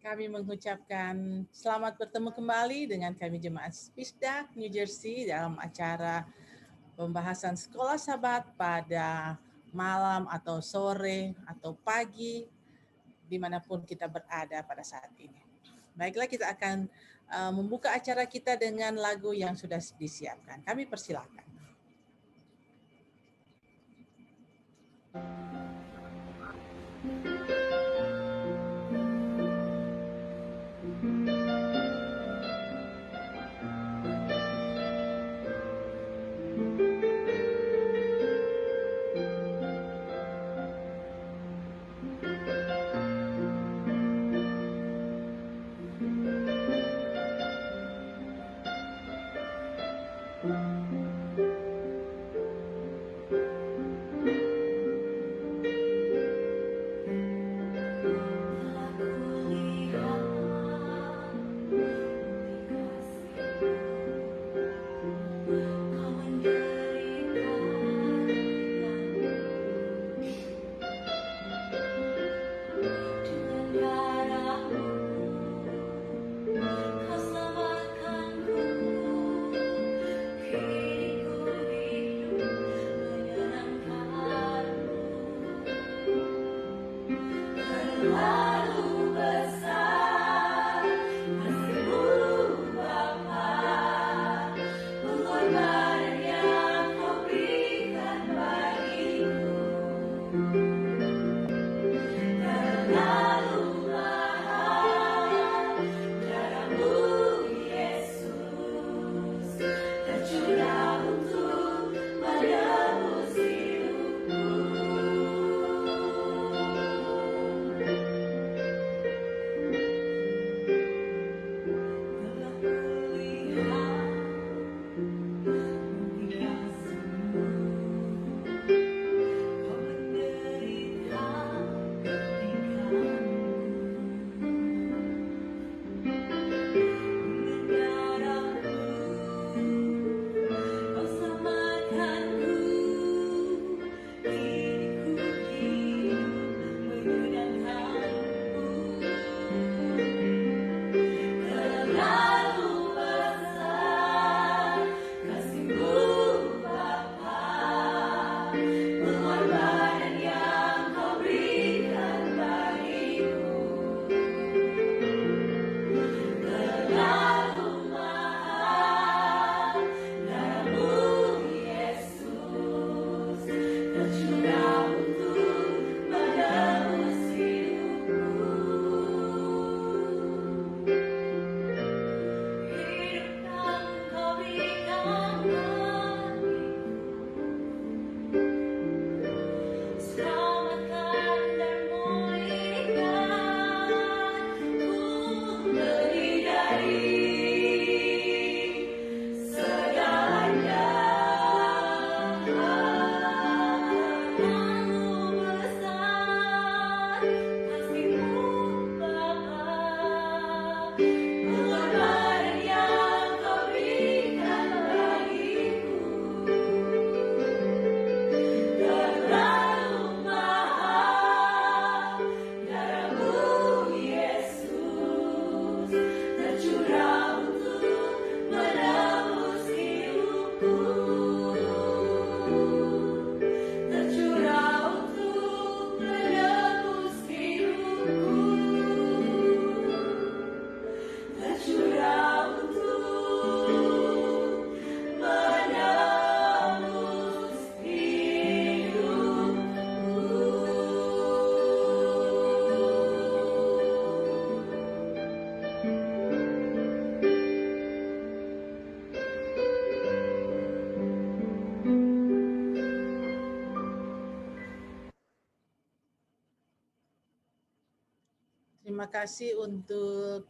Kami mengucapkan selamat bertemu kembali dengan kami Jemaat Spisda New Jersey dalam acara pembahasan Sekolah Sabat pada malam atau sore atau pagi dimanapun kita berada pada saat ini. Baiklah, kita akan membuka acara kita dengan lagu yang sudah disiapkan. Kami persilakan. Terima kasih untuk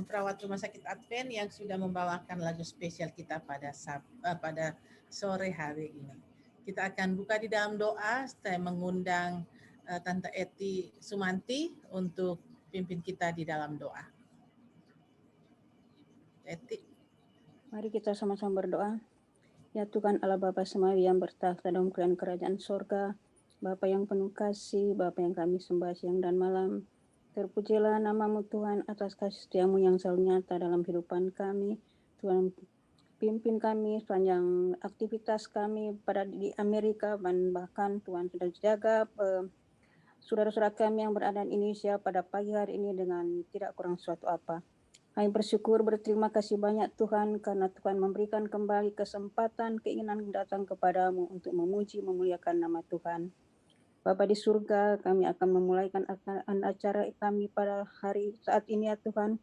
perawat Rumah Sakit Advent yang sudah membawakan lagu spesial kita pada sore hari ini. Kita akan buka di dalam doa. Saya mengundang Tante Eti Sumanti untuk pimpin kita di dalam doa. Eti. Mari kita sama-sama berdoa. Ya Tuhan Allah Bapa Semawi yang bertakhta dalam kerajaan sorga, Bapa yang penuh kasih, Bapa yang kami sembah siang dan malam, Terpujilah namamu Tuhan atas kasih setiamu yang selalu nyata dalam kehidupan kami. Tuhan pimpin kami sepanjang aktivitas kami pada di Amerika, dan bahkan Tuhan sudah jaga saudara-saudara kami yang berada di Indonesia pada pagi hari ini dengan tidak kurang suatu apa. Kami bersyukur, berterima kasih banyak Tuhan karena Tuhan memberikan kembali kesempatan, keinginan datang kepadamu untuk memuji, memuliakan nama Tuhan. Bapa di surga, kami akan memulaikan acara kami pada hari saat ini ya Tuhan.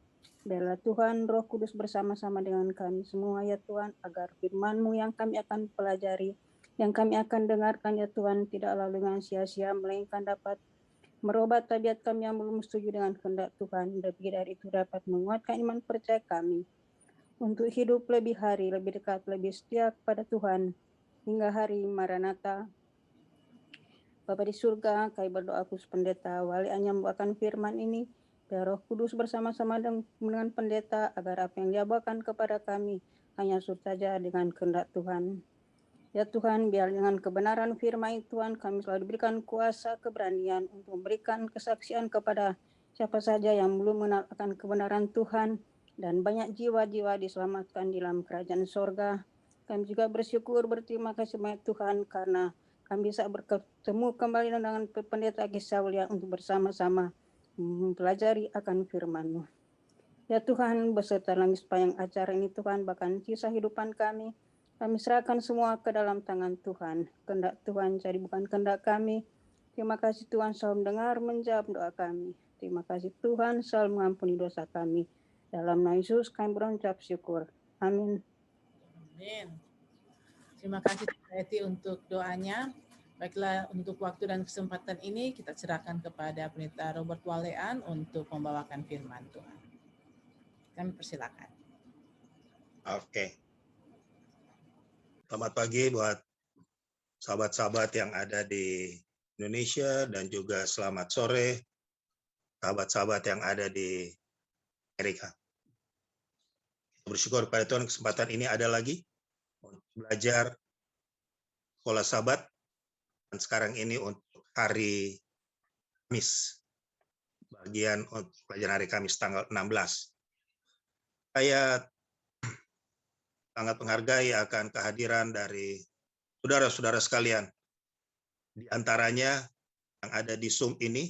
Biarlah Tuhan Roh Kudus bersama-sama dengan kami semua ya Tuhan, agar firman-Mu yang kami akan pelajari, yang kami akan dengarkan ya Tuhan, tidaklah dengan sia-sia, melainkan dapat merubah tabiat kami yang belum setuju dengan kehendak Tuhan. Lebih dari itu dapat menguatkan iman percaya kami untuk hidup lebih hari, lebih dekat, lebih setia kepada Tuhan hingga hari Maranatha. Bapa di surga, kami berdoa khusus pendeta Wali Anya membawakan firman ini, biar Roh Kudus bersama-sama dengan pendeta agar apa yang dia bawakan kepada kami hanya surut saja dengan kehendak Tuhan. Ya Tuhan, biar dengan kebenaran firman Tuhan kami selalu diberikan kuasa keberanian untuk memberikan kesaksian kepada siapa saja yang belum mengenal akan kebenaran Tuhan, dan banyak jiwa-jiwa diselamatkan di dalam kerajaan sorga. Kami juga bersyukur, berterima kasih banyak Tuhan karena kami bisa bertemu kembali dengan pendeta Kisah Mulia untuk bersama-sama mempelajari akan firman-Mu. Ya Tuhan, beserta dalam sepanjang acara ini Tuhan, bahkan kisah hidupan kami serahkan semua ke dalam tangan Tuhan. Kehendak Tuhan jadi bukan kehendak kami. Terima kasih Tuhan selalu mendengar, menjawab doa kami. Terima kasih Tuhan selalu mengampuni dosa kami. Dalam nama Yesus kami berucap syukur. Amin. Amin. Terima kasih Eti untuk doanya. Baiklah, untuk waktu dan kesempatan ini kita serahkan kepada Pendeta Robert Walean untuk membawakan firman Tuhan. Kami persilakan. Oke. Selamat pagi buat sahabat-sahabat yang ada di Indonesia, dan juga selamat sore sahabat-sahabat yang ada di Amerika. Bersyukur pada Tuhan kesempatan ini ada lagi untuk belajar sekolah sahabat, dan sekarang ini untuk hari Kamis, bagian untuk pelajaran hari Kamis tanggal 16. Saya sangat menghargai akan kehadiran dari saudara-saudara sekalian, di antaranya yang ada di Zoom ini,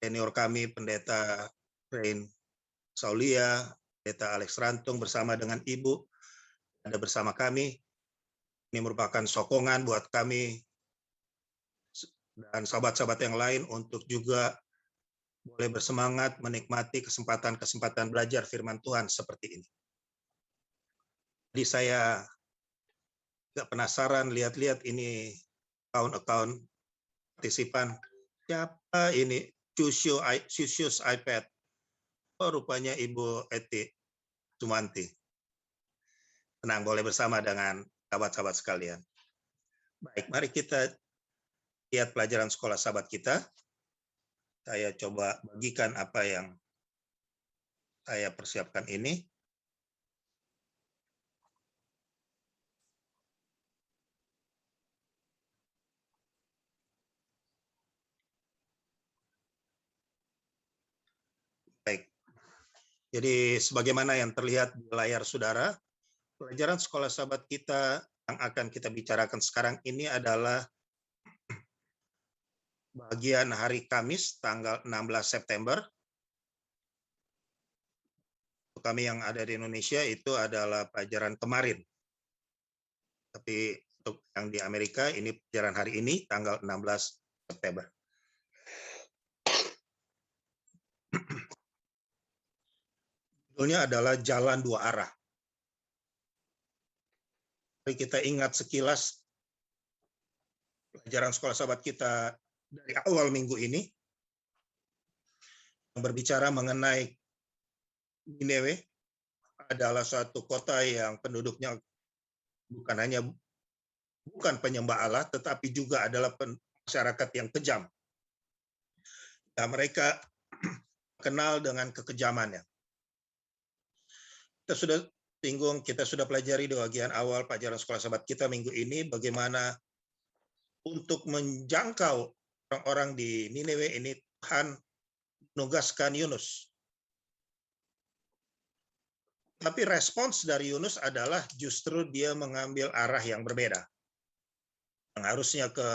senior kami Pendeta Rain Saulia, Pendeta Alex Rantung bersama dengan Ibu ada bersama kami. Ini merupakan sokongan buat kami dan sahabat-sahabat yang lain untuk juga boleh bersemangat menikmati kesempatan-kesempatan belajar firman Tuhan seperti ini. Jadi saya agak penasaran lihat-lihat ini account partisipan. Siapa ini? Cusius iPad. Oh, rupanya Ibu Eti Sumanti. Tenang, boleh bersama dengan sahabat-sahabat sekalian. Baik, mari kita lihat pelajaran sekolah sahabat kita. Saya coba bagikan apa yang saya persiapkan ini. Baik. Jadi sebagaimana yang terlihat di layar saudara, pelajaran sekolah sahabat kita yang akan kita bicarakan sekarang ini adalah bagian hari Kamis tanggal 16 September. Untuk kami yang ada di Indonesia itu adalah pelajaran kemarin. Tapi untuk yang di Amerika ini pelajaran hari ini tanggal 16 September. Judulnya adalah Jalan Dua Arah. Mari kita ingat sekilas pelajaran sekolah sahabat kita dari awal minggu ini yang berbicara mengenai Nineve adalah suatu kota yang penduduknya bukan penyembah Allah, tetapi juga adalah masyarakat yang kejam. Dan mereka kenal dengan kekejamannya. Kita sudah kita sudah pelajari di bagian awal pelajaran sekolah sahabat kita minggu ini bagaimana untuk menjangkau orang-orang di Nineve ini Tuhan menugaskan Yunus. Tapi respons dari Yunus adalah justru dia mengambil arah yang berbeda. Yang harusnya ke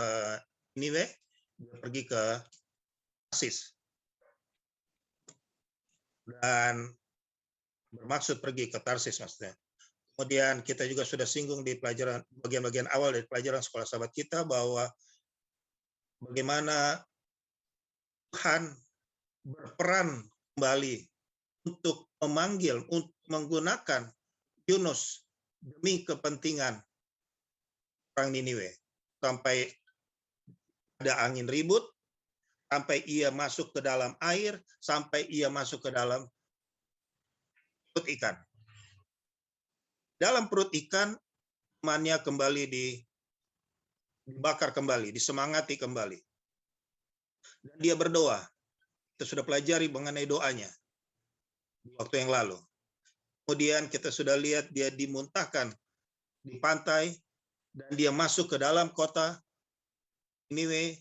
Niniwe, dia pergi ke Tarsis. Dan bermaksud pergi ke Tarsis maksudnya. Kemudian kita juga sudah singgung di pelajaran bagian-bagian awal dari pelajaran sekolah sahabat kita bahwa bagaimana Tuhan berperan kembali untuk memanggil, untuk menggunakan Yunus demi kepentingan orang Niniwe. Sampai ada angin ribut, sampai ia masuk ke dalam air, sampai ia masuk ke dalam perut ikan. Dalam perut ikan, temannya kembali dibakar kembali, disemangati kembali. Dan dia berdoa. Kita sudah pelajari mengenai doanya di waktu yang lalu. Kemudian kita sudah lihat dia dimuntahkan di pantai, dan dia masuk ke dalam kota Niniwe.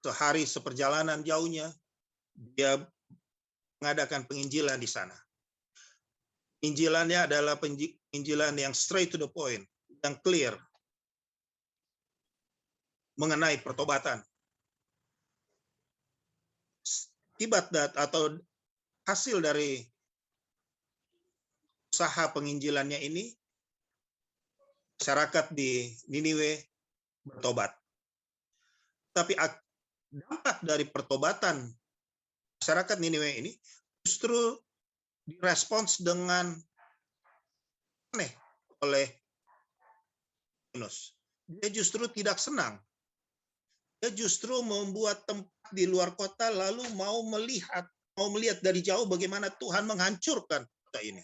Sehari seperjalanan jauhnya, dia mengadakan penginjilan di sana. Injilannya adalah penginjilan yang straight to the point, yang clear, mengenai pertobatan. Akibat atau hasil dari usaha penginjilannya ini, masyarakat di Niniwe bertobat. Tapi dampak dari pertobatan masyarakat Niniwe ini justru direspons dengan aneh oleh Yunus. Dia justru tidak senang. Dia justru membuat tempat di luar kota lalu mau melihat dari jauh bagaimana Tuhan menghancurkan kota ini.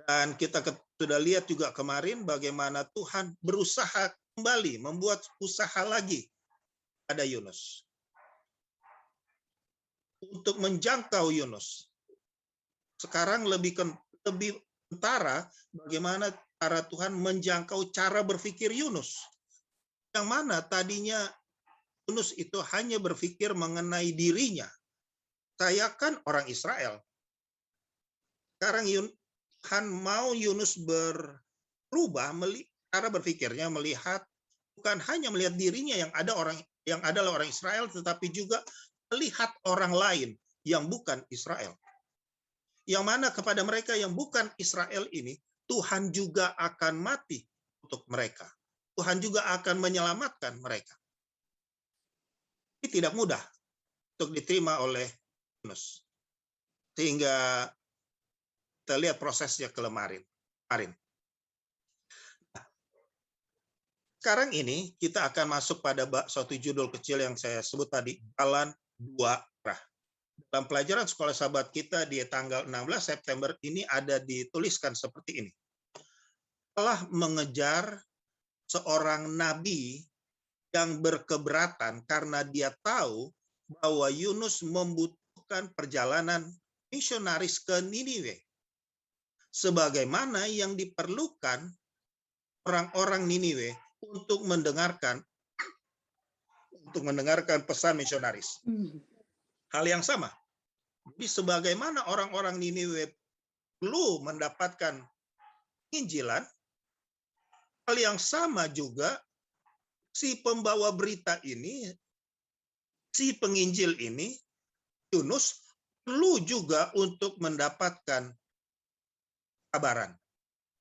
Dan kita sudah lihat juga kemarin bagaimana Tuhan berusaha kembali membuat usaha lagi pada Yunus. Untuk menjangkau Yunus. Sekarang lebih kentara bagaimana cara Tuhan menjangkau cara berpikir Yunus. Yang mana tadinya Yunus itu hanya berpikir mengenai dirinya. Saya kan orang Israel. Sekarang Tuhan mau Yunus berubah cara berpikirnya, melihat bukan hanya melihat dirinya yang adalah orang Israel, tetapi juga melihat orang lain yang bukan Israel. Yang mana kepada mereka yang bukan Israel ini, Tuhan juga akan mati untuk mereka. Tuhan juga akan menyelamatkan mereka. Ini tidak mudah untuk diterima oleh Yunus. Sehingga kita lihat prosesnya kemarin. Sekarang ini kita akan masuk pada suatu judul kecil yang saya sebut tadi, Jalan Dua Arah. Dalam pelajaran sekolah sahabat kita di tanggal 16 September ini ada dituliskan seperti ini. Telah mengejar seorang nabi yang berkeberatan karena dia tahu bahwa Yunus membutuhkan perjalanan misionaris ke Niniwe. Sebagaimana yang diperlukan orang-orang Niniwe untuk mendengarkan pesan misionaris. Hal yang sama. Jadi sebagaimana orang-orang Niniwe perlu mendapatkan penginjilan, hal yang sama juga si pembawa berita ini, si penginjil ini, Yunus, perlu juga untuk mendapatkan kabaran.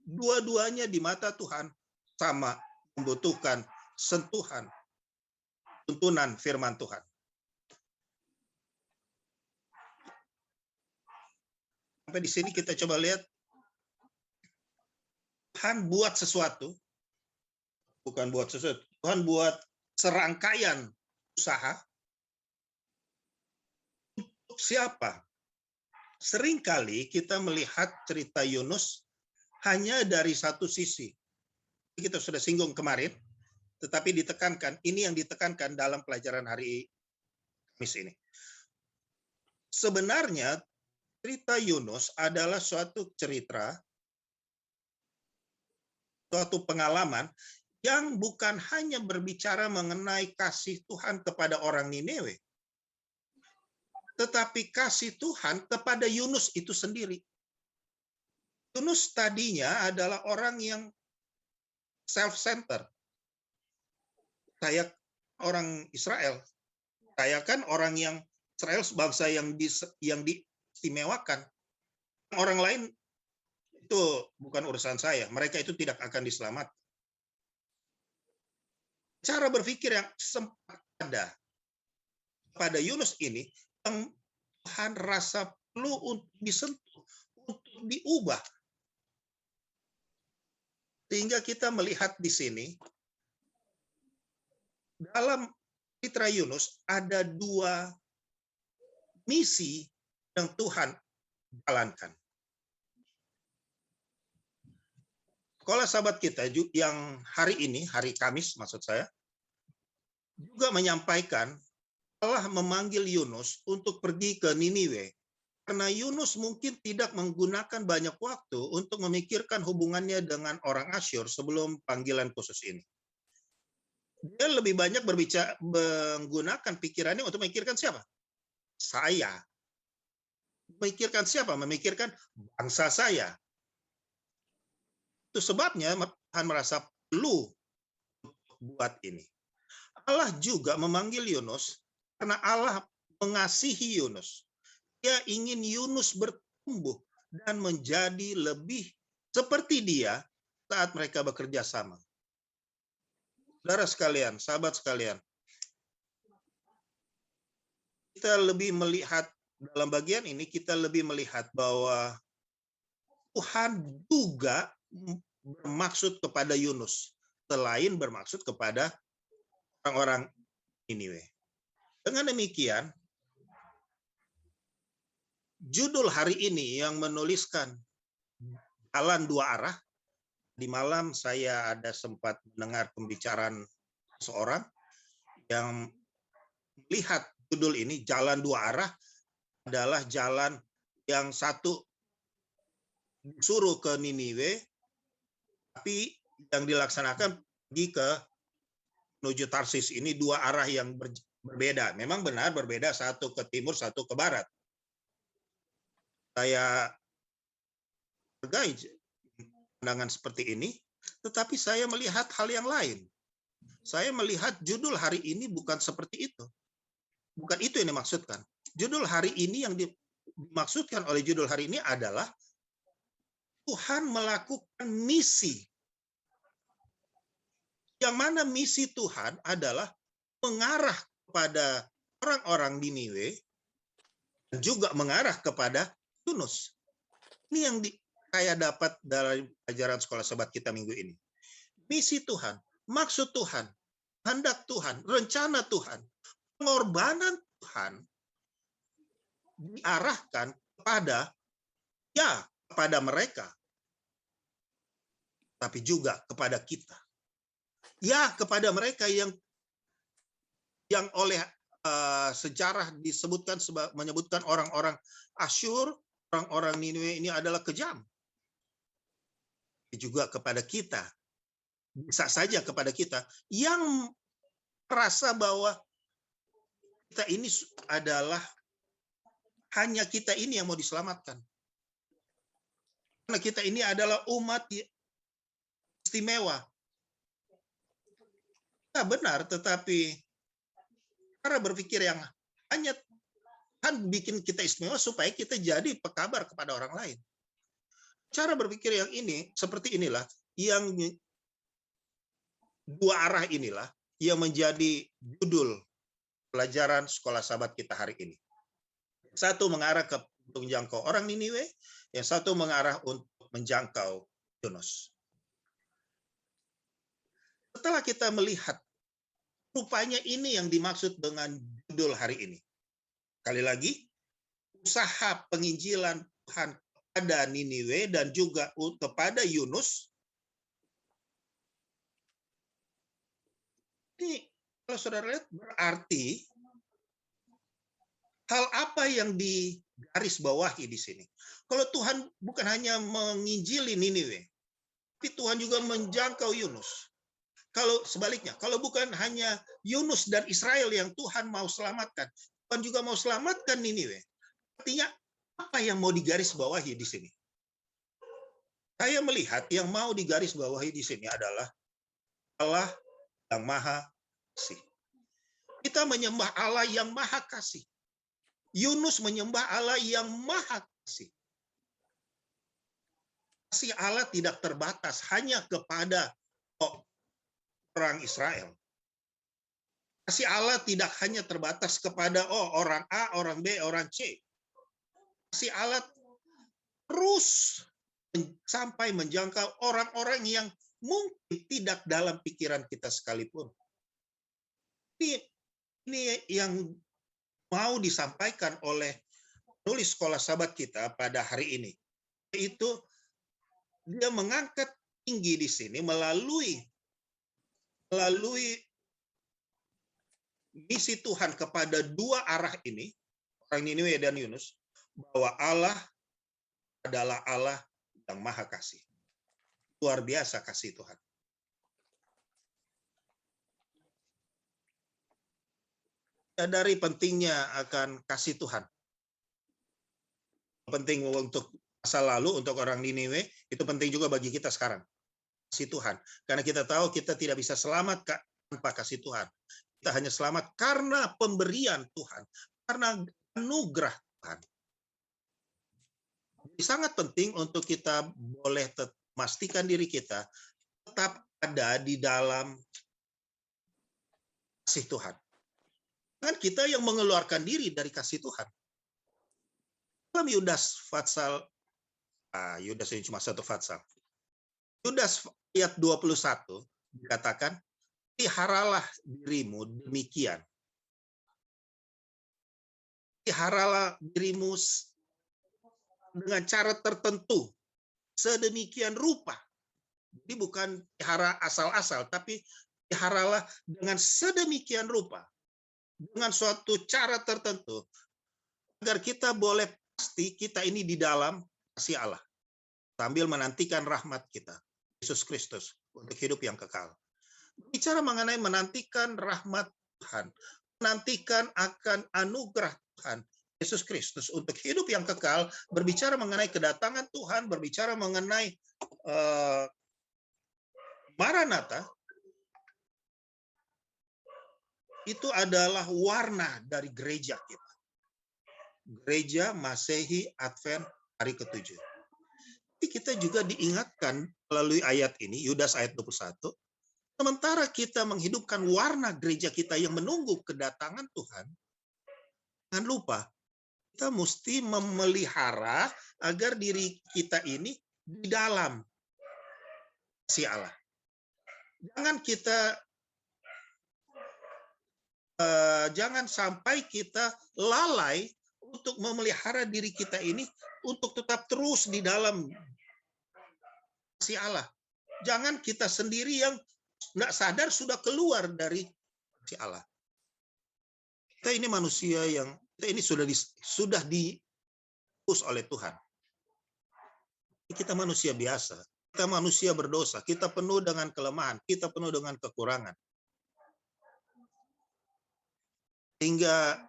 Dua-duanya di mata Tuhan sama membutuhkan sentuhan, tuntunan firman Tuhan. Sampai di sini kita coba lihat, Tuhan buat sesuatu, bukan buat sesuatu, Tuhan buat serangkaian usaha untuk siapa? Seringkali kita melihat cerita Yunus hanya dari satu sisi. Kita sudah singgung kemarin, tetapi ditekankan, ini yang ditekankan dalam pelajaran hari Kamis ini. Sebenarnya cerita Yunus adalah suatu cerita, suatu pengalaman yang bukan hanya berbicara mengenai kasih Tuhan kepada orang Niniwe, tetapi kasih Tuhan kepada Yunus itu sendiri. Yunus tadinya adalah orang yang self-centered. Saya orang Israel, saya kan orang yang Israel bangsa yang diistimewakan. Orang lain itu bukan urusan saya. Mereka itu tidak akan diselamatkan. Cara berpikir yang sempat ada pada Yunus ini, yang Tuhan rasa perlu untuk disentuh, untuk diubah. Sehingga kita melihat di sini, dalam Citra Yunus ada 2 misi yang Tuhan jalankan. Sekolah sahabat kita yang hari ini, hari Kamis maksud saya, juga menyampaikan Allah memanggil Yunus untuk pergi ke Niniwe. Karena Yunus mungkin tidak menggunakan banyak waktu untuk memikirkan hubungannya dengan orang Asyur sebelum panggilan khusus ini. Dia lebih banyak menggunakan pikirannya untuk memikirkan siapa? Saya. Memikirkan siapa? Memikirkan bangsa saya. Itu sebabnya Tuhan merasa perlu buat ini. Allah juga memanggil Yunus karena Allah mengasihi Yunus. Dia ingin Yunus bertumbuh dan menjadi lebih seperti dia saat mereka bekerja sama. Saudara sekalian, sahabat sekalian, kita lebih melihat dalam bagian ini, kita lebih melihat bahwa Tuhan juga bermaksud kepada Yunus, selain bermaksud kepada orang-orang Niniwe. Dengan demikian, judul hari ini yang menuliskan Jalan 2 Arah, di malam saya ada sempat mendengar pembicaraan seorang yang melihat judul ini, Jalan 2 Arah, adalah jalan yang satu disuruh ke Niniwe, tapi yang dilaksanakan pergi ke menuju Tarsis. Ini 2 arah yang berbeda. Memang benar berbeda, satu ke timur, satu ke barat. Saya hargai pandangan seperti ini, tetapi saya melihat hal yang lain. Saya melihat judul hari ini bukan seperti itu. Bukan itu yang dimaksudkan. Judul hari ini yang dimaksudkan oleh judul hari ini adalah Tuhan melakukan misi. Yang mana misi Tuhan adalah mengarah kepada orang-orang Niniwe dan juga mengarah kepada Yunus. Ini yang saya dapat dari ajaran sekolah sahabat kita minggu ini. Misi Tuhan, maksud Tuhan, kehendak Tuhan, rencana Tuhan, pengorbanan Tuhan diarahkan kepada mereka, tapi juga kepada kita. Ya, kepada mereka yang oleh sejarah disebutkan menyebutkan orang-orang Asyur, orang-orang Niniwe ini adalah kejam. Juga kepada kita, bisa saja kepada kita yang merasa bahwa kita ini adalah hanya kita ini yang mau diselamatkan. Karena kita ini adalah umat istimewa. Ya, benar, tetapi cara berpikir yang hanya kan bikin kita istimewa supaya kita jadi pekabar kepada orang lain. Cara berpikir yang ini, seperti inilah, yang 2 arah inilah yang menjadi judul pelajaran sekolah sahabat kita hari ini. Satu mengarah untuk menjangkau orang Niniwe, yang satu mengarah untuk menjangkau Yunus. Setelah kita melihat, rupanya ini yang dimaksud dengan judul hari ini. Sekali lagi, usaha penginjilan Tuhan kepada Niniwe dan juga kepada Yunus. Ini kalau saudara lihat berarti hal apa yang digarisbawahi di sini? Kalau Tuhan bukan hanya menginjili Niniwe, tapi Tuhan juga menjangkau Yunus. Kalau sebaliknya, kalau bukan hanya Yunus dan Israel yang Tuhan mau selamatkan, Tuhan juga mau selamatkan Niniwe. Artinya apa yang mau digarisbawahi di sini? Saya melihat yang mau digarisbawahi di sini adalah Allah yang Maha Kasih. Kita menyembah Allah yang Maha Kasih. Yunus menyembah Allah yang Maha Kasih. Kasih Allah tidak terbatas hanya kepada orang Israel. Kasih Allah tidak hanya terbatas kepada orang A, orang B, orang C. Kasih Allah terus sampai menjangkau orang-orang yang mungkin tidak dalam pikiran kita sekalipun. Ini yang mau disampaikan oleh penulis Sekolah Sabat kita pada hari ini. Yaitu dia mengangkat tinggi di sini melalui misi Tuhan kepada dua arah ini, orang Niniwe dan Yunus, bahwa Allah adalah Allah yang Maha Kasih. Luar biasa kasih Tuhan. Dari pentingnya akan kasih Tuhan. Penting untuk masa lalu, untuk orang Niniwe, itu penting juga bagi kita sekarang. Kasih Tuhan. Karena kita tahu kita tidak bisa selamat tanpa kasih Tuhan. Kita hanya selamat karena pemberian Tuhan. Karena anugerah Tuhan. Jadi sangat penting untuk kita boleh memastikan diri kita tetap ada di dalam kasih Tuhan. Kan kita yang mengeluarkan diri dari kasih Tuhan. Dalam Yudas Fatsal, Yudas ini cuma satu Fatsal. Yudas ayat 21 dikatakan, peliharalah dirimu demikian. Peliharalah dirimu dengan cara tertentu, sedemikian rupa. Jadi bukan pelihara asal-asal, tapi peliharalah dengan sedemikian rupa. Dengan suatu cara tertentu, agar kita boleh pasti kita ini di dalam kasih Allah, sambil menantikan rahmat kita, Yesus Kristus, untuk hidup yang kekal. Bicara mengenai menantikan rahmat Tuhan, menantikan akan anugerah Tuhan, Yesus Kristus, untuk hidup yang kekal, berbicara mengenai kedatangan Tuhan, berbicara mengenai Maranatha, itu adalah warna dari gereja kita. Gereja Masehi Advent hari ke-7. Jadi kita juga diingatkan melalui ayat ini, Yudas ayat 21, sementara kita menghidupkan warna gereja kita yang menunggu kedatangan Tuhan, jangan lupa, kita mesti memelihara agar diri kita ini di dalam kasih Allah. Jangan sampai kita lalai untuk memelihara diri kita ini untuk tetap terus di dalam kasih Allah. Jangan kita sendiri yang nggak sadar sudah keluar dari kasih Allah. Kita ini manusia yang kita ini sudah diurus oleh Tuhan. Kita manusia biasa, kita manusia berdosa, kita penuh dengan kelemahan, kita penuh dengan kekurangan. Sehingga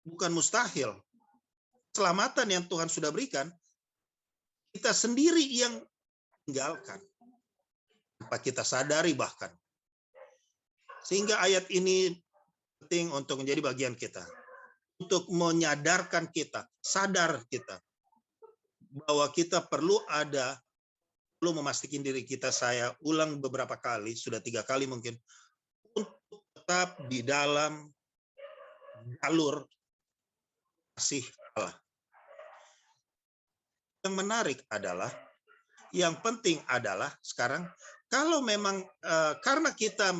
bukan mustahil keselamatan yang Tuhan sudah berikan, kita sendiri yang tinggalkan. Tanpa kita sadari bahkan. Sehingga ayat ini penting untuk menjadi bagian kita. Untuk menyadarkan kita, sadar kita. Bahwa kita perlu memastikan diri kita, saya ulang beberapa kali, sudah 3 kali mungkin, untuk tetap di dalam jalur kasih Allah. Yang menarik adalah, yang penting adalah sekarang, kalau memang karena kita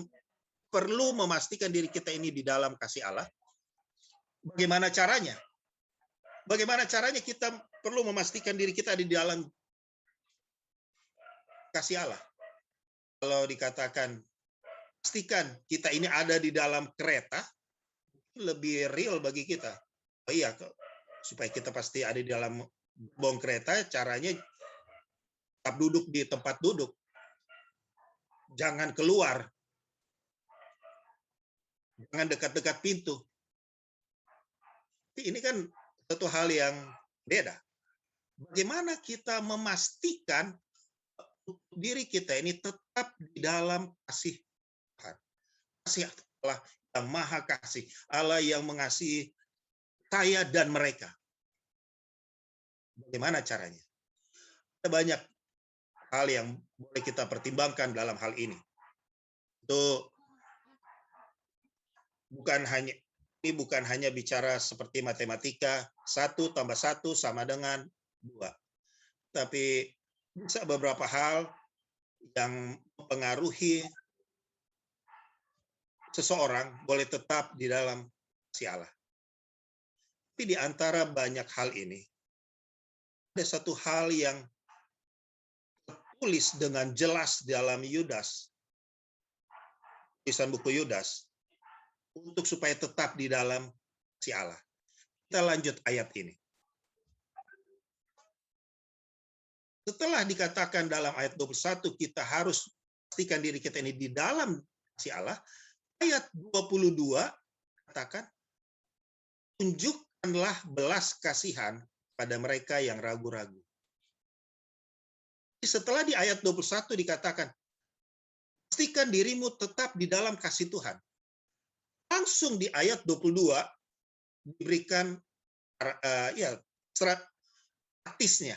perlu memastikan diri kita ini di dalam kasih Allah, bagaimana caranya? Bagaimana caranya kita perlu memastikan diri kita di dalam kasih Allah? Kalau dikatakan, pastikan kita ini ada di dalam kereta, lebih real bagi kita. Oh iya, supaya kita pasti ada di dalam gerbong kereta, caranya tetap duduk di tempat duduk. jangan keluar, jangan dekat-dekat pintu. Tapi ini kan satu hal yang beda. Bagaimana kita memastikan diri kita ini tetap di dalam kasih Tuhan. Kasih Allah yang maha kasih, Allah yang mengasihi saya dan mereka. Bagaimana caranya? Ada banyak hal yang boleh kita pertimbangkan dalam hal ini. Itu bukan hanya bicara seperti matematika, 1 tambah 1 sama dengan 2. Tapi bisa beberapa hal yang mempengaruhi seseorang boleh tetap di dalam kasih Allah. Tapi di antara banyak hal ini, ada satu hal yang tertulis dengan jelas dalam Yudas, tulisan buku Yudas, untuk supaya tetap di dalam kasih Allah. Kita lanjut ayat ini. Setelah dikatakan dalam ayat 21, kita harus pastikan diri kita ini di dalam kasih Allah. Ayat 22 katakan, tunjukkanlah belas kasihan pada mereka yang ragu-ragu. Setelah di ayat 21 dikatakan, pastikan dirimu tetap di dalam kasih Tuhan. Langsung di ayat 22 diberikan praktisnya.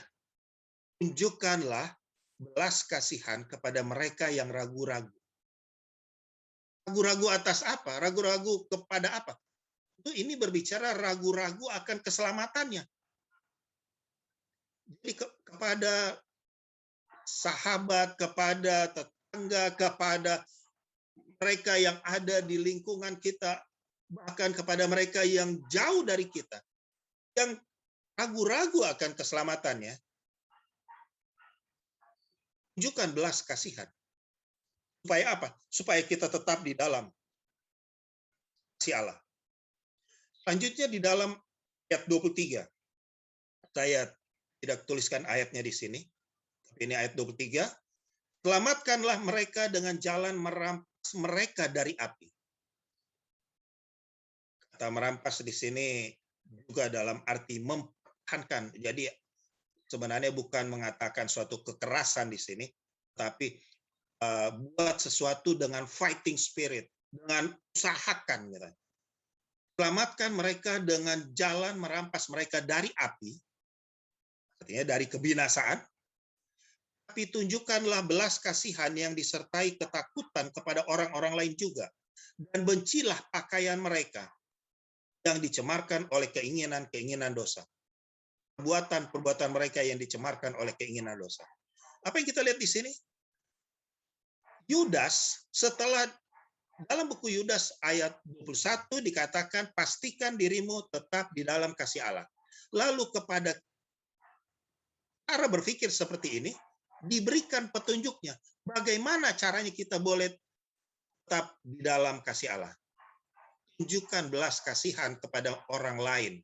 Tunjukkanlah belas kasihan kepada mereka yang ragu-ragu. Ragu-ragu atas apa? Ragu-ragu kepada apa? Ini berbicara ragu-ragu akan keselamatannya. Jadi kepada sahabat, kepada tetangga, kepada mereka yang ada di lingkungan kita, bahkan kepada mereka yang jauh dari kita, yang ragu-ragu akan keselamatannya, tunjukkan belas kasihan. Supaya apa? Supaya kita tetap di dalam kasih Allah. Selanjutnya di dalam ayat 23. Saya tidak tuliskan ayatnya di sini. Tapi ini ayat 23. Selamatkanlah mereka dengan jalan merampas mereka dari api. Kata merampas di sini juga dalam arti mempertahankan. Jadi sebenarnya bukan mengatakan suatu kekerasan di sini, tapi buat sesuatu dengan fighting spirit, dengan usahakan. Gitu. Selamatkan mereka dengan jalan merampas mereka dari api, artinya dari kebinasaan, tapi tunjukkanlah belas kasihan yang disertai ketakutan kepada orang-orang lain juga, dan bencilah pakaian mereka yang dicemarkan oleh keinginan-keinginan dosa. Perbuatan mereka yang dicemarkan oleh keinginan dosa. Apa yang kita lihat di sini? Yudas, setelah dalam buku Yudas ayat 21 dikatakan, pastikan dirimu tetap di dalam kasih Allah. Lalu kepada cara berpikir seperti ini, diberikan petunjuknya. Bagaimana caranya kita boleh tetap di dalam kasih Allah? Tunjukkan belas kasihan kepada orang lain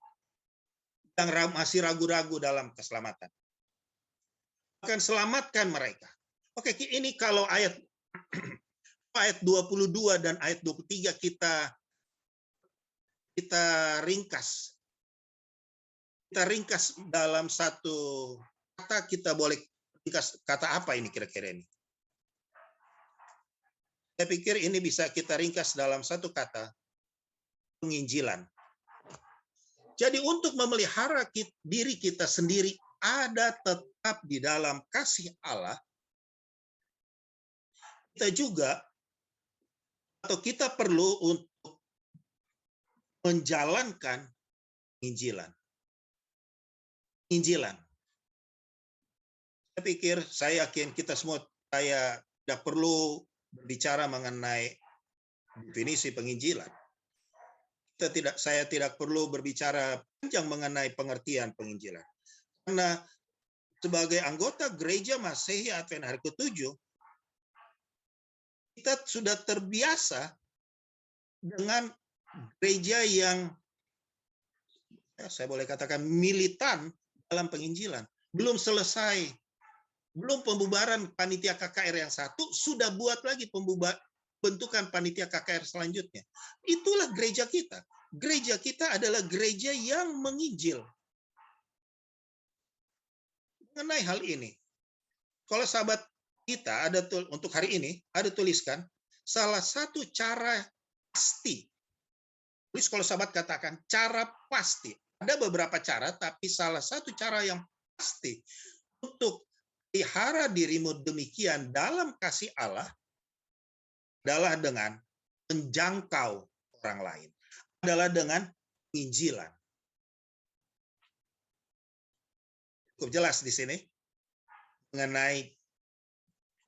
yang masih ragu-ragu dalam keselamatan. Akan selamatkan mereka. Oke, ini kalau ayat 22 dan ayat 23 kita ringkas. Kita ringkas dalam satu kata, kita boleh ringkas kata apa ini kira-kira ini? Saya pikir ini bisa kita ringkas dalam satu kata, penginjilan. Jadi untuk memelihara diri kita sendiri ada tetap di dalam kasih Allah, kita perlu untuk menjalankan penginjilan. Saya yakin kita semua, saya tidak perlu berbicara mengenai definisi penginjilan. Saya tidak perlu berbicara panjang mengenai pengertian penginjilan. Karena sebagai anggota gereja Masehi Advent hari ke-7, kita sudah terbiasa dengan gereja yang, saya boleh katakan, militan dalam penginjilan. Belum selesai Belum pembubaran panitia KKR yang satu, sudah buat lagi bentukan panitia KKR selanjutnya. Itulah gereja kita. Gereja kita adalah gereja yang menginjil. Mengenai hal ini, kalau sahabat kita ada untuk hari ini ada tuliskan salah satu cara pasti. Tulis kalau sahabat katakan cara pasti. Ada beberapa cara, tapi salah satu cara yang pasti untuk pelihara dirimu demikian dalam kasih Allah adalah dengan menjangkau orang lain. Adalah dengan penginjilan. Cukup jelas di sini mengenai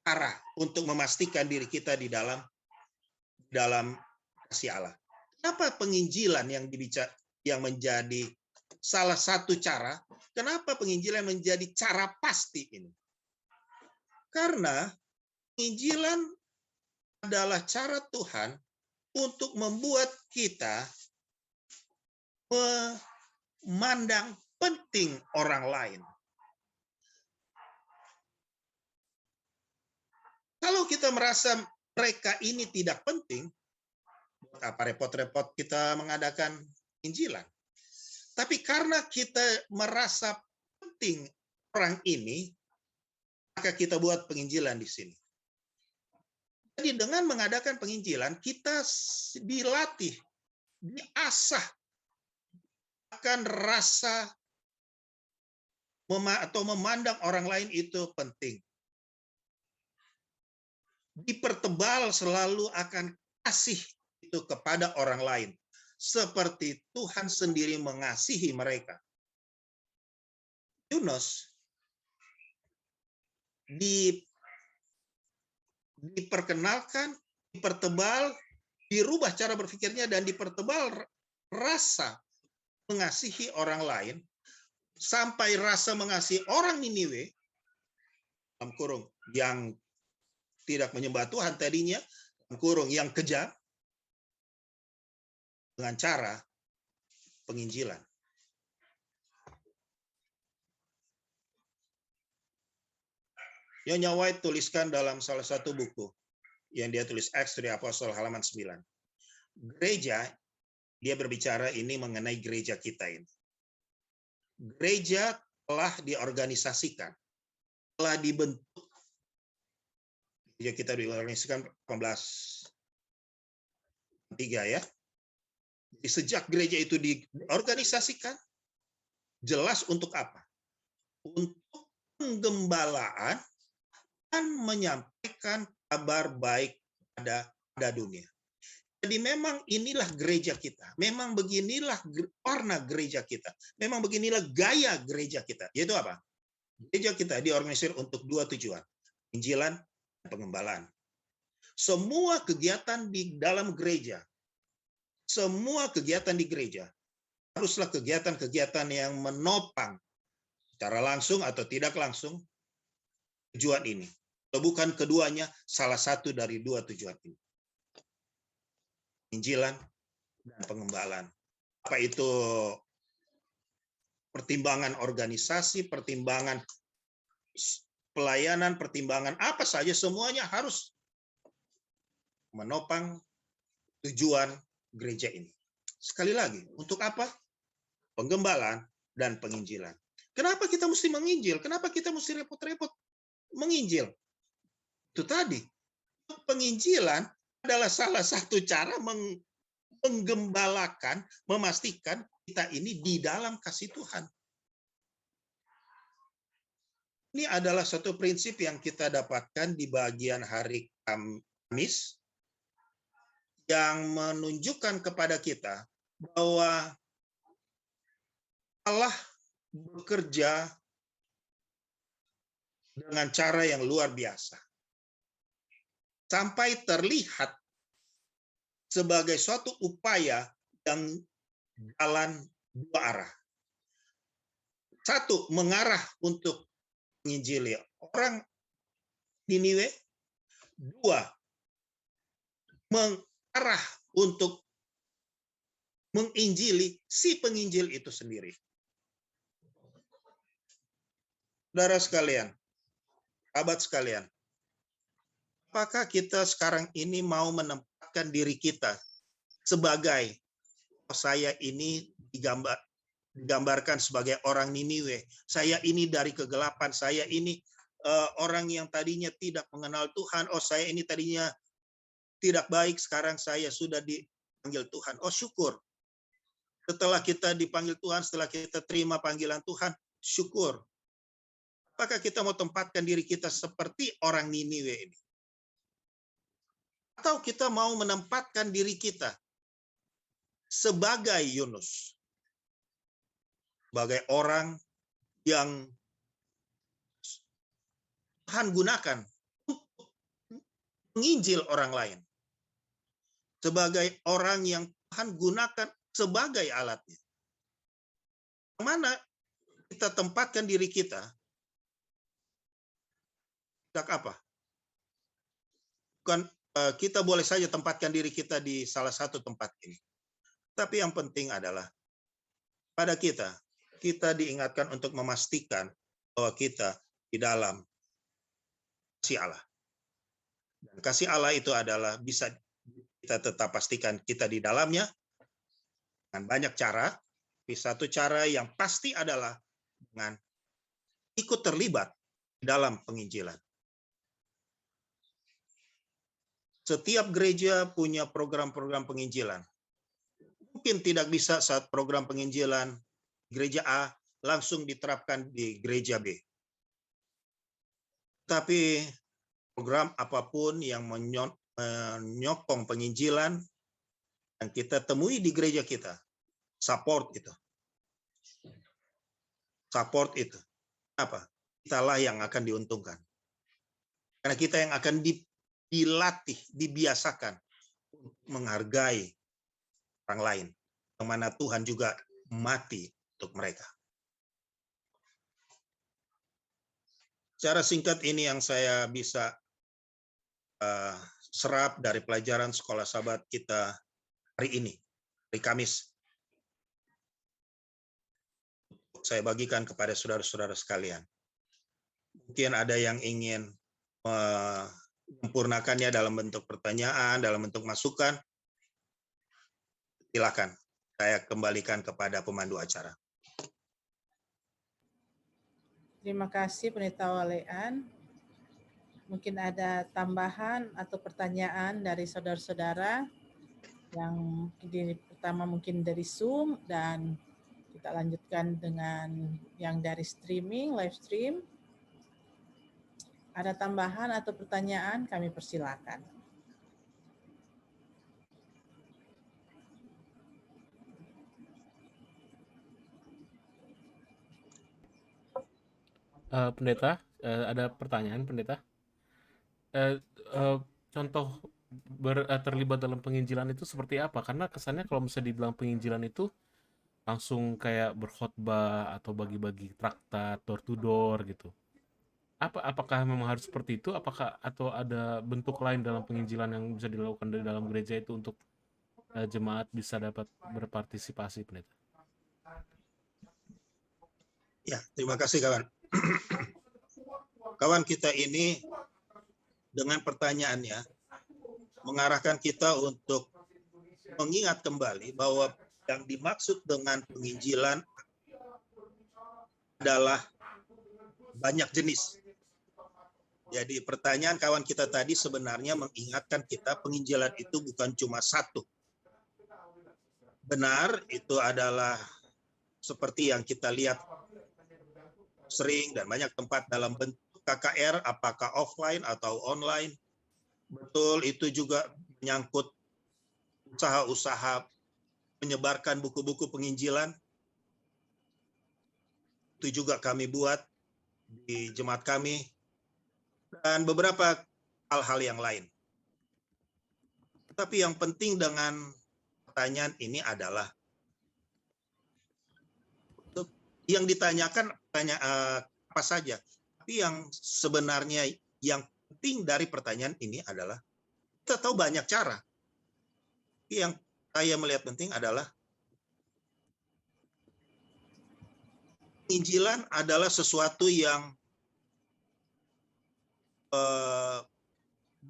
cara untuk memastikan diri kita di dalam kasih Allah. Kenapa penginjilan yang menjadi salah satu cara? Kenapa penginjilan menjadi cara pasti ini? Karena penginjilan adalah cara Tuhan untuk membuat kita memandang penting orang lain. Kalau kita merasa mereka ini tidak penting, buat apa repot-repot kita mengadakan penginjilan? Tapi karena kita merasa penting orang ini, maka kita buat penginjilan di sini. Jadi dengan mengadakan penginjilan, kita dilatih, diasah akan rasa atau memandang orang lain itu penting. Dipertebal selalu akan kasih itu kepada orang lain. Seperti Tuhan sendiri mengasihi mereka. Yunus diperkenalkan, dipertebal, dirubah cara berpikirnya dan dipertebal rasa mengasihi orang lain sampai rasa mengasihi orang Niniwe dalam kurung yang tidak menyembah Tuhan tadinya, dalam kurung yang kejam, dengan cara penginjilan. Nyonya White tuliskan dalam salah satu buku yang dia tulis Acts dari Apostol halaman 9. Gereja, dia berbicara ini mengenai gereja kita ini. Gereja telah diorganisasikan, telah dibentuk. Gereja kita diorganisasikan 18:3 ya. Jadi sejak gereja itu diorganisasikan, jelas untuk apa? Untuk penggembalaan dan menyampaikan kabar baik pada dunia. Jadi memang inilah gereja kita. Memang beginilah warna gereja kita. Memang beginilah gaya gereja kita. Yaitu apa? Gereja kita diorganisir untuk dua tujuan. Injilan dan pengembalaan. Semua kegiatan di dalam gereja, semua kegiatan di gereja, haruslah kegiatan-kegiatan yang menopang secara langsung atau tidak langsung tujuan ini. Kalau bukan keduanya, salah satu dari dua tujuan ini. Injilan dan pengembalaan. Apa itu pertimbangan organisasi, pertimbangan pelayanan, pertimbangan apa saja, semuanya harus menopang tujuan gereja ini. Sekali lagi, untuk apa? Penggembalaan dan penginjilan. Kenapa kita mesti menginjil? Kenapa kita mesti repot-repot menginjil? Itu tadi, penginjilan adalah salah satu cara menggembalakan, memastikan kita ini di dalam kasih Tuhan. Ini adalah satu prinsip yang kita dapatkan di bagian hari Kamis, yang menunjukkan kepada kita bahwa Allah bekerja dengan cara yang luar biasa. Sampai terlihat sebagai suatu upaya yang jalan dua arah. Satu, mengarah untuk menginjili orang Niniwe. Dua, mengarah untuk menginjili si penginjil itu sendiri. Saudara sekalian, Sahabat sekalian, apakah kita sekarang ini mau menempatkan diri kita sebagai saya ini digambarkan sebagai orang Niniwe, saya ini dari kegelapan, saya ini orang yang tadinya tidak mengenal Tuhan, oh saya ini tadinya tidak baik, sekarang saya sudah dipanggil Tuhan. Oh syukur. Setelah kita dipanggil Tuhan, setelah kita terima panggilan Tuhan, syukur. Apakah kita mau tempatkan diri kita seperti orang Niniwe ini? Atau kita mau menempatkan diri kita sebagai Yunus, sebagai orang yang Tuhan gunakan untuk menginjil orang lain, sebagai orang yang Tuhan gunakan sebagai alatnya. Mana kita tempatkan diri kita? Apa? Bukan kita boleh saja tempatkan diri kita di salah satu tempat ini. Tapi yang penting adalah pada kita diingatkan untuk memastikan bahwa kita di dalam kasih Allah. Dan kasih Allah itu adalah bisa kita tetap pastikan kita di dalamnya dengan banyak cara. Tapi satu cara yang pasti adalah dengan ikut terlibat di dalam penginjilan. Setiap gereja punya program-program penginjilan. Mungkin tidak bisa saat program penginjilan gereja A langsung diterapkan di gereja B. Tapi program apapun yang menyokong penginjilan yang kita temui di gereja kita, support itu. Support itu. Apa? Kitalah yang akan diuntungkan. Karena kita yang akan dilatih, dibiasakan untuk menghargai orang lain, yang mana Tuhan juga mati untuk mereka. Secara singkat ini yang saya bisa serap dari pelajaran Sekolah Sabat kita hari ini, hari Kamis. Saya bagikan kepada saudara-saudara sekalian. Mungkin ada yang ingin menyempurnakannya dalam bentuk pertanyaan, dalam bentuk masukan. Silakan, saya kembalikan kepada pemandu acara. Terima kasih Pendeta Walean. Mungkin ada tambahan atau pertanyaan dari saudara-saudara yang pertama mungkin dari Zoom dan kita lanjutkan dengan yang dari streaming, live stream. Ada tambahan atau pertanyaan, kami persilakan. Pendeta, ada pertanyaan, Pendeta. Contoh terlibat dalam penginjilan itu seperti apa? Karena kesannya kalau misalnya dibilang penginjilan itu langsung kayak berkhotbah atau bagi-bagi traktat door to door gitu. Apakah memang harus seperti itu? Atau ada bentuk lain dalam penginjilan yang bisa dilakukan di dalam gereja itu untuk jemaat bisa dapat berpartisipasi, Pendeta? Ya, terima kasih kawan. Kawan kita ini dengan pertanyaannya mengarahkan kita untuk mengingat kembali bahwa yang dimaksud dengan penginjilan adalah banyak jenis. Jadi pertanyaan kawan kita tadi sebenarnya mengingatkan kita penginjilan itu bukan cuma satu. Benar, itu adalah seperti yang kita lihat sering dan banyak tempat dalam bentuk KKR, apakah offline atau online. Betul, itu juga menyangkut usaha-usaha menyebarkan buku-buku penginjilan. Itu juga kami buat di jemaat kami. Dan beberapa hal-hal yang lain. Tapi yang penting dengan pertanyaan ini adalah yang ditanyakan apa saja. Tapi yang sebenarnya yang penting dari pertanyaan ini adalah kita tahu banyak cara. Tapi yang saya melihat penting adalah penginjilan adalah sesuatu yang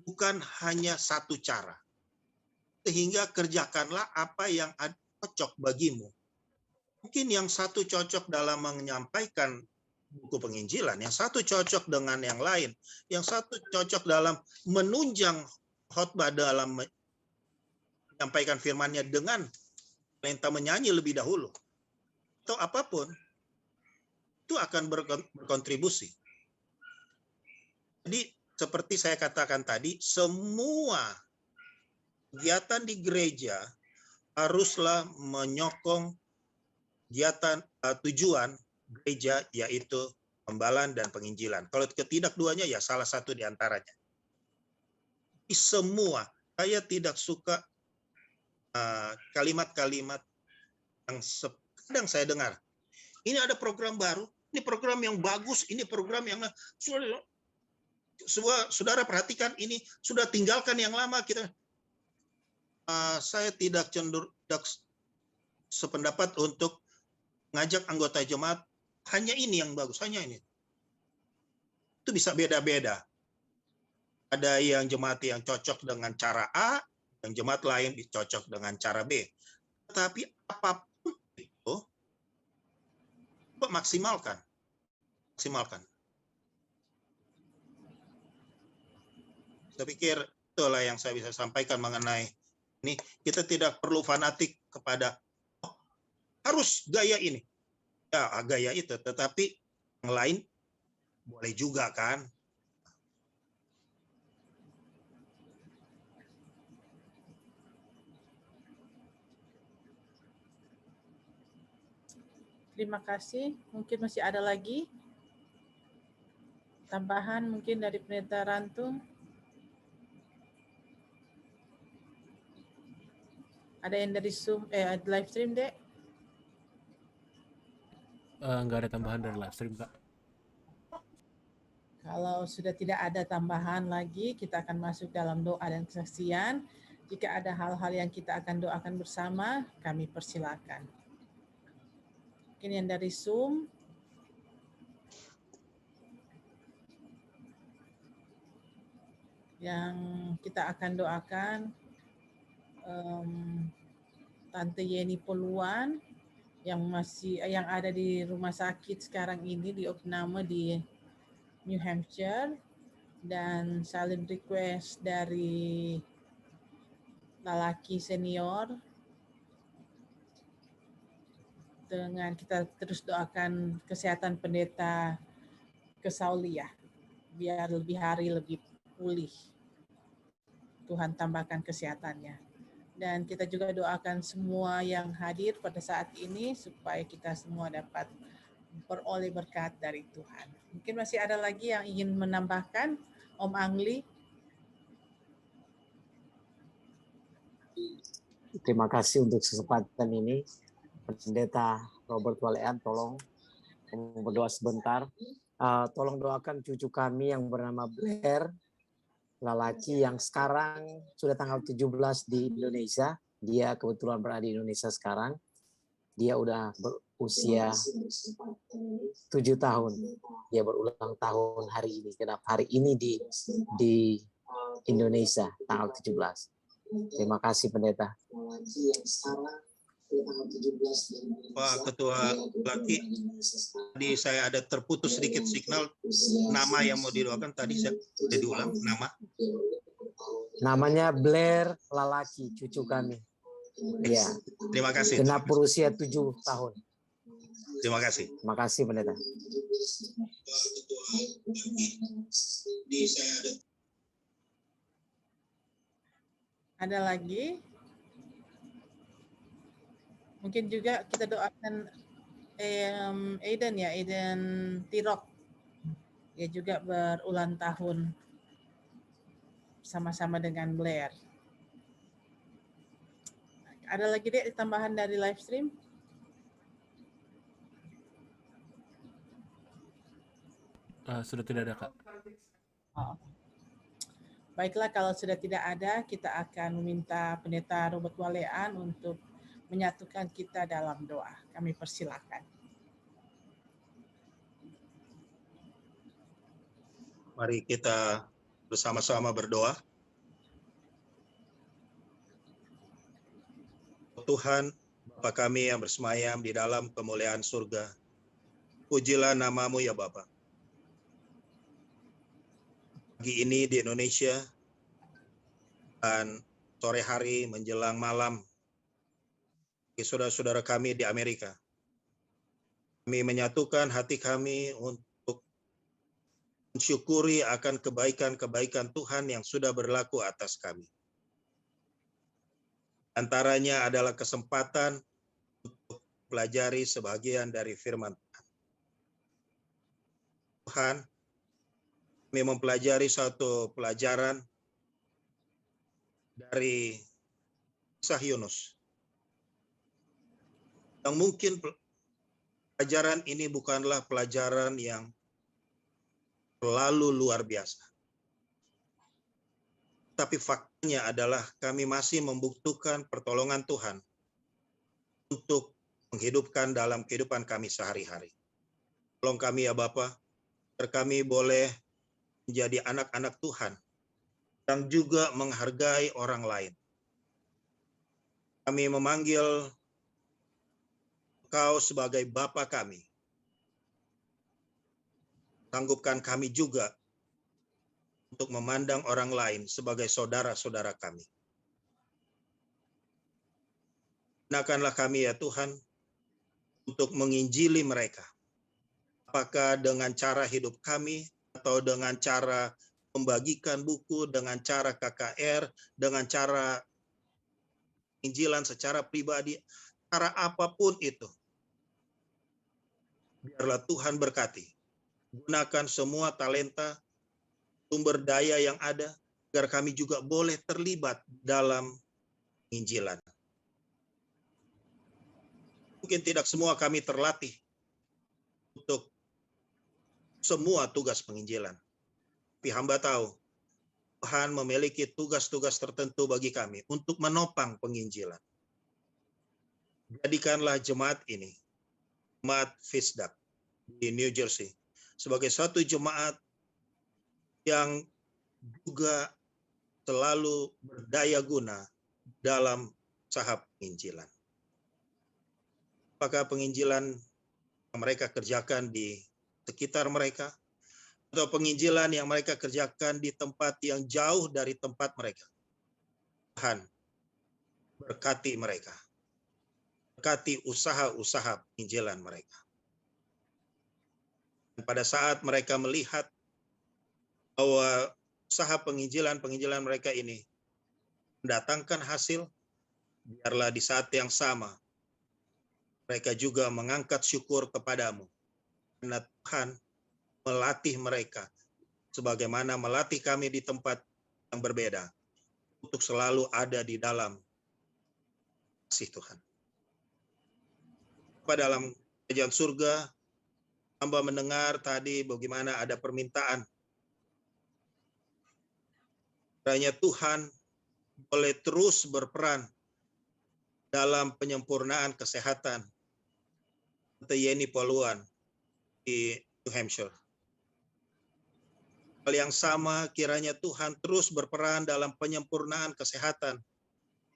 bukan hanya satu cara. Sehingga kerjakanlah apa yang cocok bagimu. Mungkin yang satu cocok dalam menyampaikan buku penginjilan, yang satu cocok dengan yang lain, yang satu cocok dalam menunjang khotbah dalam menyampaikan firman-Nya dengan talenta menyanyi lebih dahulu. Atau apapun, itu akan berkontribusi. Jadi seperti saya katakan tadi, semua kegiatan di gereja haruslah menyokong kegiatan tujuan gereja, yaitu pembalan dan penginjilan. Kalau ketidakduanya ya salah satu di antaranya. Semua, saya tidak suka kalimat-kalimat yang kadang saya dengar. Ini ada program baru, ini program yang bagus, ini program yang saudara perhatikan, ini sudah tinggalkan yang lama. Saya tidak sependapat untuk ngajak anggota jemaat hanya ini yang bagus, hanya ini. Itu bisa beda-beda. Ada yang jemaat yang cocok dengan cara A, yang jemaat lain cocok dengan cara B. Tetapi apapun itu, maksimalkan. Saya pikir itulah yang saya bisa sampaikan mengenai ini. Kita tidak perlu fanatik kepada harus gaya ini. Ya, gaya itu. Tetapi yang lain boleh juga kan. Terima kasih. Mungkin masih ada lagi tambahan mungkin dari Pendeta Rantung. Ada yang dari Zoom, live stream, Dek? Nggak ada tambahan dari live stream, Kak. Kalau sudah tidak ada tambahan lagi, kita akan masuk dalam doa dan kesaksian. Jika ada hal-hal yang kita akan doakan bersama, kami persilakan. Mungkin yang dari Zoom. Yang kita akan doakan, Tante Yeni Poluan yang ada di rumah sakit sekarang ini di opname di New Hampshire, dan silent request dari Lalaki senior. Dengan kita terus doakan kesehatan Pendeta Kesaulia biar lebih hari lebih pulih. Tuhan tambahkan kesehatannya. Dan kita juga doakan semua yang hadir pada saat ini supaya kita semua dapat beroleh berkat dari Tuhan. Mungkin masih ada lagi yang ingin menambahkan, Om Angli. Terima kasih untuk kesempatan ini. Pendeta Robert Walean, tolong berdoa sebentar. Tolong doakan cucu kami yang bernama Blair, Lalaki, yang sekarang sudah tanggal 17 di Indonesia. Dia kebetulan berada di Indonesia sekarang. Dia udah berusia 7 tahun. Dia berulang tahun hari ini. Genap hari ini di Indonesia tanggal 17. Terima kasih Pendeta. Pak Ketua Laki, tadi saya ada terputus sedikit signal. Nama yang mau didoakan tadi saya sudah diulang nama. Namanya Blair Lalaki, cucu kami. Ya. Terima kasih. Genap berusia 7 tahun. Terima kasih. Terima kasih Pendeta. Ada lagi? Mungkin juga kita doakan Aiden Tirok. Dia juga berulang tahun sama-sama dengan Blair. Ada lagi deh tambahan dari live stream? Sudah tidak ada, Kak. Oh. Baiklah, kalau sudah tidak ada, kita akan meminta Pendeta Robert Walean untuk menyatukan kita dalam doa. Kami persilakan. Mari kita bersama-sama berdoa. Tuhan, Bapa kami yang bersemayam di dalam kemuliaan surga, pujilah nama-Mu ya Bapa. Pagi ini di Indonesia dan sore hari menjelang malam bagi saudara-saudara kami di Amerika. Kami menyatukan hati kami untuk mensyukuri akan kebaikan-kebaikan Tuhan yang sudah berlaku atas kami. Antaranya adalah kesempatan untuk pelajari sebagian dari firman Tuhan. Tuhan, kami mempelajari satu pelajaran dari kisah Yunus. Yang mungkin pelajaran ini bukanlah pelajaran yang terlalu luar biasa. Tapi faktanya adalah kami masih membutuhkan pertolongan Tuhan untuk menghidupkan dalam kehidupan kami sehari-hari. Tolong kami ya Bapa, agar kami boleh menjadi anak-anak Tuhan yang juga menghargai orang lain. Kami memanggil Engkau sebagai Bapa kami. Sanggupkan kami juga untuk memandang orang lain sebagai saudara-saudara kami. Gunakanlah kami ya Tuhan untuk menginjili mereka. Apakah dengan cara hidup kami atau dengan cara membagikan buku, dengan cara KKR, dengan cara injilan secara pribadi, cara apapun itu. Biarlah Tuhan berkati. Gunakan semua talenta, sumber daya yang ada, agar kami juga boleh terlibat dalam penginjilan. Mungkin tidak semua kami terlatih untuk semua tugas penginjilan. Tapi hamba tahu, Tuhan memiliki tugas-tugas tertentu bagi kami untuk menopang penginjilan. Jadikanlah jemaat ini, jemaat Fisdak di New Jersey, sebagai satu jemaat yang juga selalu berdaya guna dalam usaha penginjilan. Apakah penginjilan yang mereka kerjakan di sekitar mereka, atau penginjilan yang mereka kerjakan di tempat yang jauh dari tempat mereka. Tuhan, berkati mereka. Berkati usaha-usaha penginjilan mereka. Dan pada saat mereka melihat bahwa usaha penginjilan mereka ini mendatangkan hasil, biarlah di saat yang sama mereka juga mengangkat syukur kepadamu. Karena Tuhan melatih mereka sebagaimana melatih kami di tempat yang berbeda untuk selalu ada di dalam kasih Tuhan. Pada dalam kerajaan surga, hamba mendengar tadi bagaimana ada permintaan. Kiranya Tuhan boleh terus berperan dalam penyempurnaan kesehatan Tante Yeni Poluan di New Hampshire. Hal yang sama kiranya Tuhan terus berperan dalam penyempurnaan kesehatan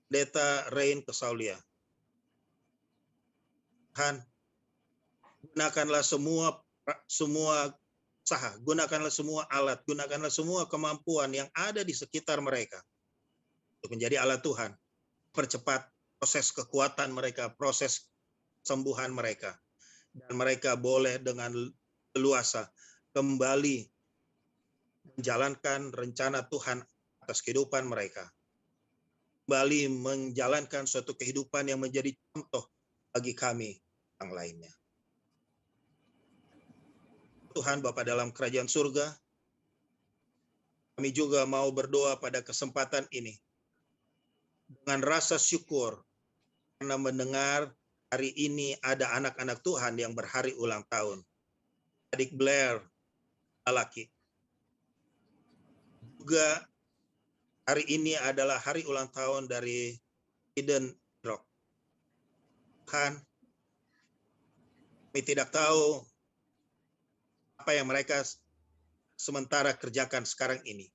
Pendeta Rain Kesaulia. Tuhan, gunakanlah semua usaha, gunakanlah semua alat, gunakanlah semua kemampuan yang ada di sekitar mereka untuk menjadi alat Tuhan. Percepat proses kekuatan mereka, proses kesembuhan mereka. Dan mereka boleh dengan leluasa kembali menjalankan rencana Tuhan atas kehidupan mereka. Kembali menjalankan suatu kehidupan yang menjadi contoh bagi kami yang lainnya. Tuhan Bapa dalam kerajaan surga, kami juga mau berdoa pada kesempatan ini dengan rasa syukur karena mendengar hari ini ada anak-anak Tuhan yang berhari ulang tahun. Adik Blair, laki. Juga hari ini adalah hari ulang tahun dari Eden Rock. Tuhan, kami tidak tahu apa yang mereka sementara kerjakan sekarang ini.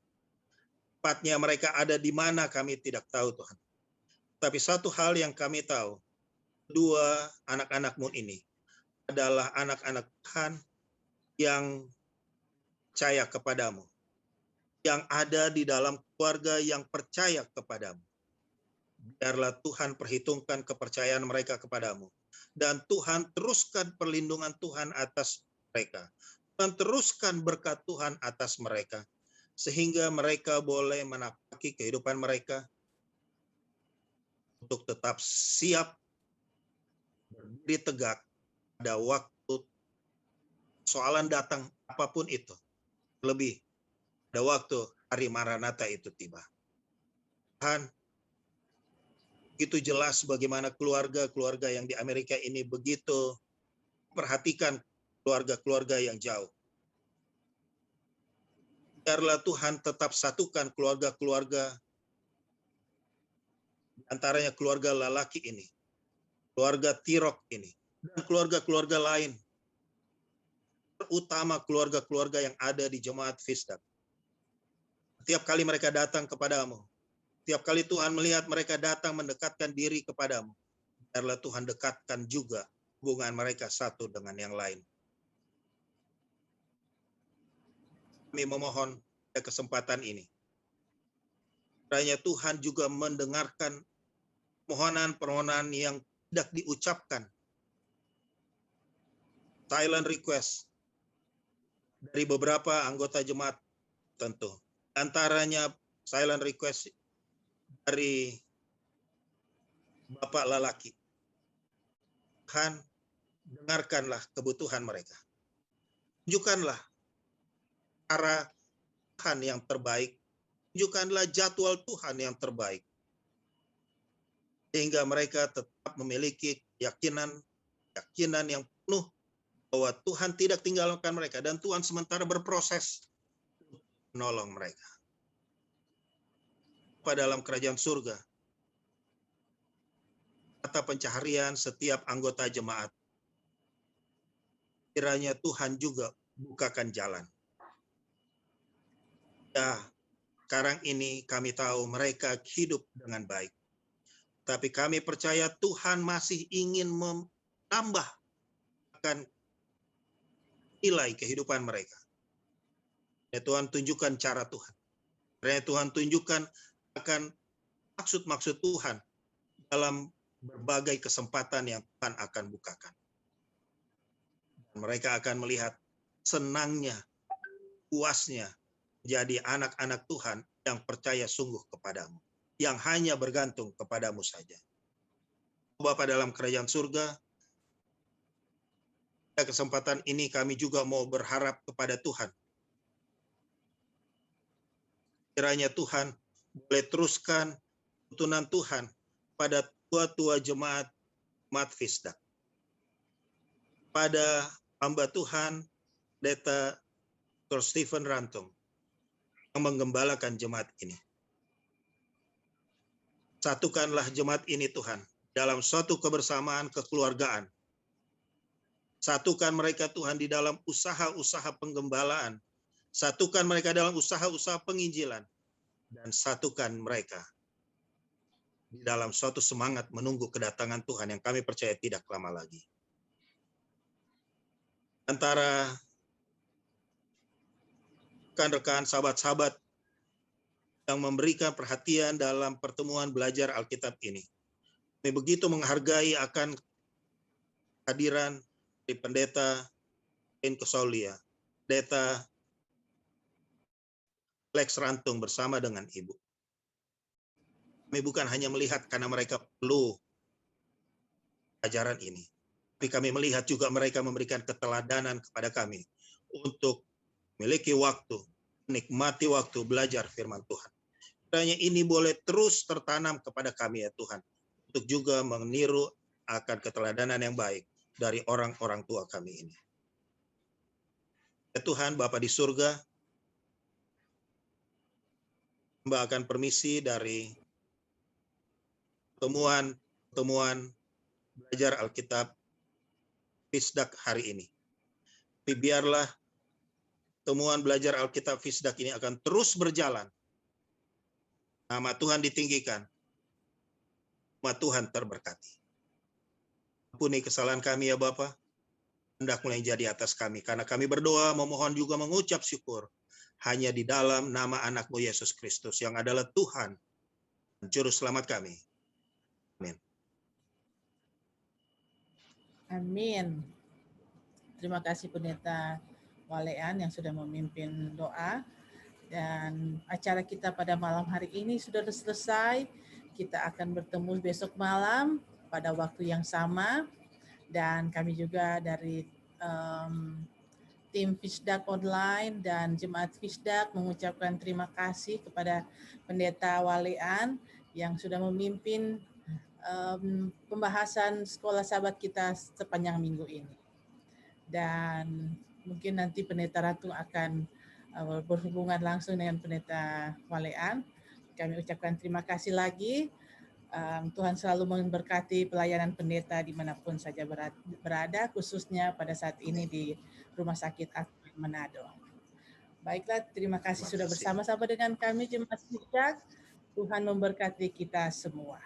Tepatnya mereka ada di mana kami tidak tahu Tuhan. Tapi satu hal yang kami tahu, dua anak-anak-Mu ini adalah anak-anak Tuhan yang percaya kepadamu, yang ada di dalam keluarga yang percaya kepadamu. Biarlah Tuhan perhitungkan kepercayaan mereka kepadamu. Dan Tuhan teruskan perlindungan Tuhan atas mereka. Dan teruskan berkat Tuhan atas mereka. Sehingga mereka boleh menapaki kehidupan mereka untuk tetap siap berdiri tegak pada waktu soalan datang apapun itu. Lebih pada waktu hari Maranatha itu tiba. Tuhan, begitu jelas bagaimana keluarga-keluarga yang di Amerika ini begitu perhatikan keluarga-keluarga yang jauh. Biarlah Tuhan tetap satukan keluarga-keluarga, antaranya keluarga lelaki ini, keluarga Tirok ini, dan keluarga-keluarga lain, terutama keluarga-keluarga yang ada di Jemaat Fisdak. Setiap kali mereka datang kepadamu, setiap kali Tuhan melihat mereka datang mendekatkan diri kepadamu, biarlah Tuhan dekatkan juga hubungan mereka satu dengan yang lain. Kami memohon pada kesempatan ini, kiranya Tuhan juga mendengarkan permohonan-permohonan yang tidak diucapkan, silent request dari beberapa anggota jemaat tentu. Antaranya silent request dari bapak lelaki. Tuhan, dengarkanlah kebutuhan mereka. Tunjukkanlah cara Tuhan yang terbaik. Tunjukkanlah jadwal Tuhan yang terbaik. Sehingga mereka tetap memiliki keyakinan yang penuh bahwa Tuhan tidak tinggalkan mereka. Dan Tuhan sementara berproses menolong mereka. Pada dalam kerajaan surga, mata pencaharian setiap anggota jemaat, kiranya Tuhan juga bukakan jalan. Ya, sekarang ini kami tahu mereka hidup dengan baik. Tapi kami percaya Tuhan masih ingin menambah akan nilai kehidupan mereka. Ya Tuhan, tunjukkan cara Tuhan. Ya Tuhan, tunjukkan akan maksud-maksud Tuhan dalam berbagai kesempatan yang Tuhan akan bukakan. Mereka akan melihat senangnya, puasnya jadi anak-anak Tuhan yang percaya sungguh kepadamu, yang hanya bergantung kepadamu saja. Bapa dalam kerajaan surga, pada kesempatan ini kami juga mau berharap kepada Tuhan. Kiranya Tuhan boleh teruskan tuntunan Tuhan pada tua-tua jemaat Fisdak. Pada hamba Tuhan, Pendeta Dr. Stephen Rantum, yang menggembalakan jemaat ini. Satukanlah jemaat ini Tuhan, dalam suatu kebersamaan kekeluargaan. Satukan mereka Tuhan di dalam usaha-usaha penggembalaan. Satukan mereka dalam usaha-usaha penginjilan. Dan satukan mereka di dalam suatu semangat menunggu kedatangan Tuhan yang kami percaya tidak lama lagi. Antara rekan-rekan, sahabat-sahabat yang memberikan perhatian dalam pertemuan belajar Alkitab ini. Kami begitu menghargai akan kehadiran dari Pendeta Kosaulia, Pendeta Lex Rantung bersama dengan Ibu. Kami bukan hanya melihat karena mereka perlu ajaran ini, tapi kami melihat juga mereka memberikan keteladanan kepada kami untuk memiliki waktu, menikmati waktu belajar firman Tuhan. Kiranya ini boleh terus tertanam kepada kami ya Tuhan, untuk juga meniru akan keteladanan yang baik dari orang-orang tua kami ini. Ya Tuhan, Bapa di surga, Hamba akan permisi dari pertemuan belajar Alkitab Fisdak hari ini. Tapi biarlah temuan belajar Alkitab Fisdak ini akan terus berjalan. Nama Tuhan ditinggikan. Nama Tuhan terberkati. Ampuni kesalahan kami ya Bapa. Hendak mulai jadi atas kami. Karena kami berdoa, memohon juga mengucap syukur. Hanya di dalam nama anak-Mu Yesus Kristus yang adalah Tuhan dan Juru Selamat kami. Amin. Amin. Terima kasih Pendeta Walean yang sudah memimpin doa. Dan acara kita pada malam hari ini sudah selesai. Kita akan bertemu besok malam pada waktu yang sama. Dan kami juga dari tim Fisdak Online dan Jemaat Fisdak mengucapkan terima kasih kepada Pendeta Walean yang sudah memimpin pembahasan sekolah sahabat kita sepanjang minggu ini. Dan mungkin nanti Pendeta Ratu akan berhubungan langsung dengan Pendeta Walean. Kami ucapkan terima kasih lagi. Tuhan selalu memberkati pelayanan pendeta dimanapun saja berada, khususnya pada saat ini di Rumah Sakit Akbar Manado. Baiklah, terima kasih sudah bersama-sama dengan kami Jemaat Fisdak. Tuhan memberkati kita semua.